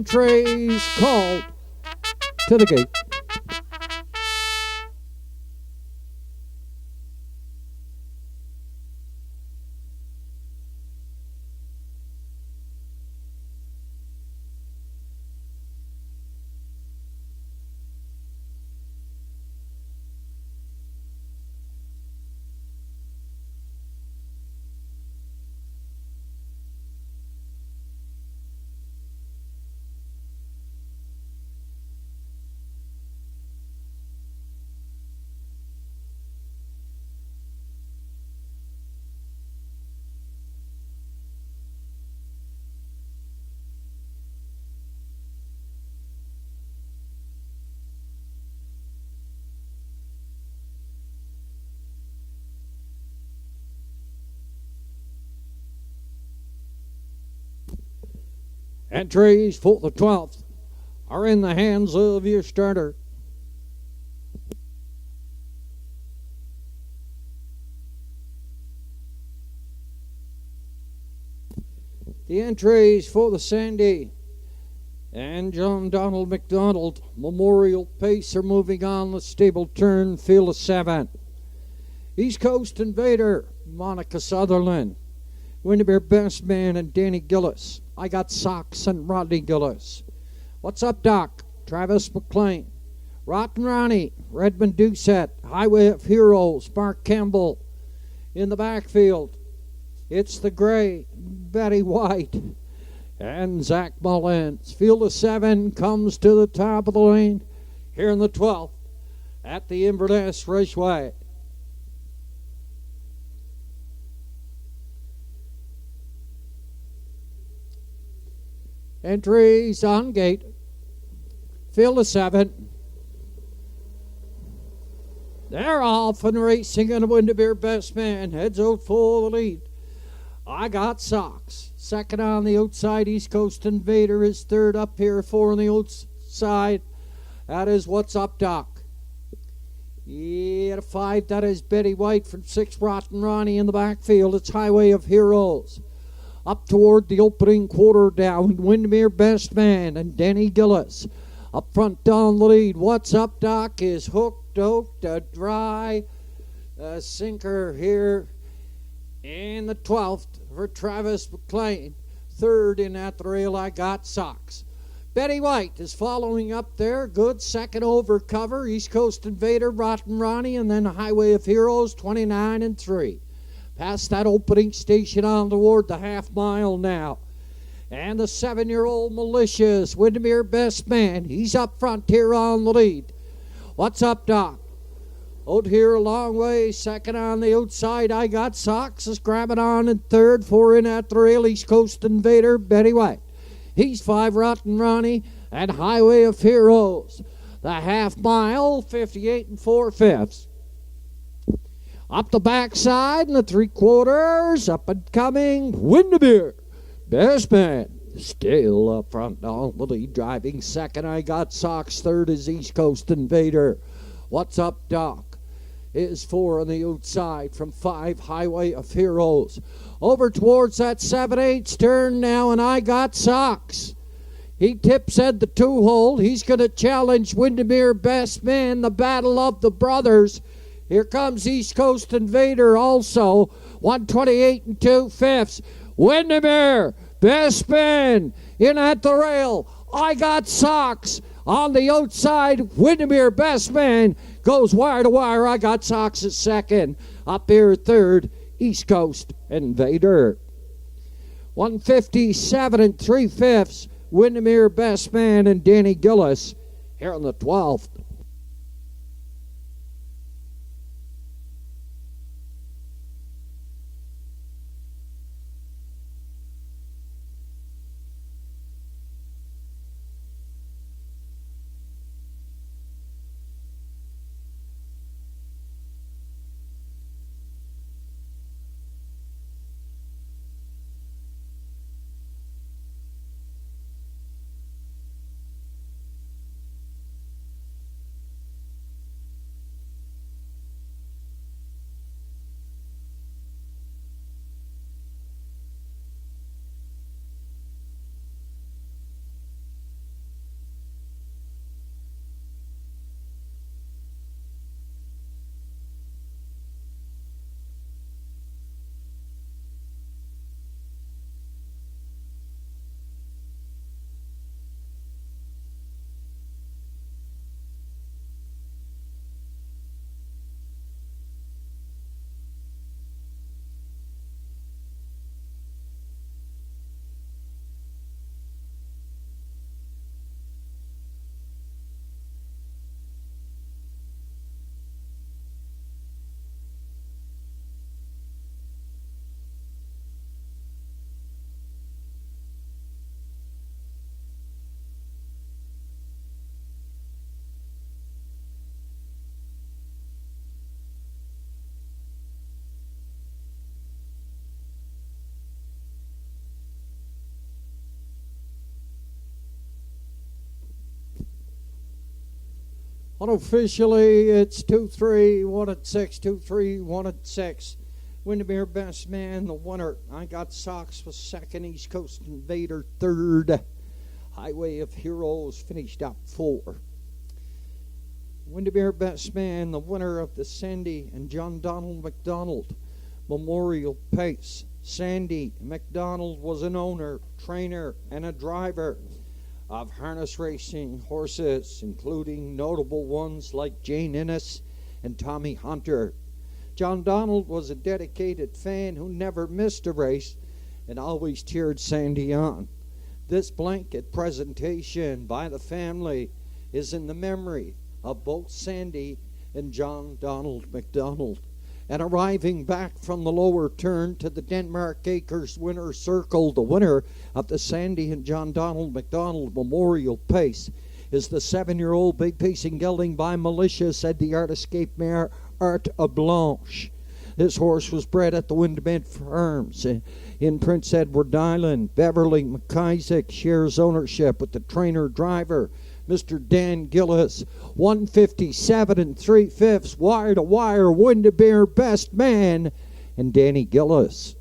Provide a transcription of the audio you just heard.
Trays called to the gate. Entries for the 12th are in the hands of your starter. The entries for the Sandy and John Donald McDonald Memorial Pace are moving on the stable turn, field of 7. East Coast Invader, Monica Sutherland. Windermere Best Man and Danny Gillis. I Got Socks and Rodney Gillis. What's Up Doc? Travis McLean. Rotten Ronnie, Redmond Doucette. Highway of Heroes, Mark Campbell. In the backfield, it's the Gray, Betty White, and Zach Mullins. Field of 7 comes to the top of the lane here in the 12th at the Inverness Raceway. Entries on gate. Field of 7. They're off and racing, and Windermere Best Man heads out for the lead. I Got Socks. Second on the outside. East Coast Invader is third up here. 4 on the outside. That is What's Up Doc. Yeah, 5. That is Betty White from 6. Rotten Ronnie in the backfield. It's Highway of Heroes. Up toward the opening quarter down, Windermere Best Man and Danny Gillis. Up front down the lead, What's Up Doc is hooked out a dry sinker here in the 12th for Travis McLean. Third in at the rail, I Got Socks. Betty White is following up there. Good second over cover. East Coast Invader, Rotten Ronnie, and then Highway of Heroes, 29 and 3. Past that opening station on toward the half mile now. And the 7-year-old Malicious, Windermere Best Man. He's up front here on the lead. What's Up Doc? Out here a long way. Second on the outside. I Got Socks is grabbing on in third. 4 in at the rail. East Coast Invader, Betty White. He's 5, Rotten Ronnie, and Highway of Heroes. The half mile, 58 and 4/5. Up the backside and the 3/4, up and coming, Windermere Best Man. Still up front on the lead, driving second. I Got Socks. Third is East Coast Invader. What's Up Doc is 4 on the outside from 5, Highway of Heroes. Over towards that 7/8 turn now, and I Got Socks. He tips at the 2-hole. He's going to challenge Windermere Best Man, the battle of the brothers. Here comes East Coast Invader also. 128 and 2/5. Windermere Best Man in at the rail. I Got Socks on the outside. Windermere Best Man goes wire to wire. I Got Socks is second. Up here third, East Coast Invader. 157 and 3/5. Windermere Best Man and Danny Gillis here on the 12th. Unofficially, it's 2-3, 1 at 6, 2-3, 1 at 6. Windermere Best Man, the winner. I Got Socks was second. East Coast Invader third. Highway of Heroes finished up 4. Windermere Best Man, the winner of the Sandy and John Donald McDonald Memorial Pace. Sandy McDonald was an owner, trainer, and a driver of harness racing horses, including notable ones like Jane Innes and Tommy Hunter. John Donald was a dedicated fan who never missed a race and always cheered Sandy on. This blanket presentation by the family is in the memory of both Sandy and John Donald McDonald. And arriving back from the lower turn to the Denmark Acres winner's circle, the winner of the Sandy and John Donald McDonald Memorial Pace is the 7-year-old big pacing gelding by Militia, said the Art Escape mare Art of Blanche. This horse was bred at the Windmid Farms in Prince Edward Island. Beverly McIsaac shares ownership with the trainer-driver, Mr. Dan Gillis. 157 3/5, wire to wire, Windermere Best Man, and Danny Gillis.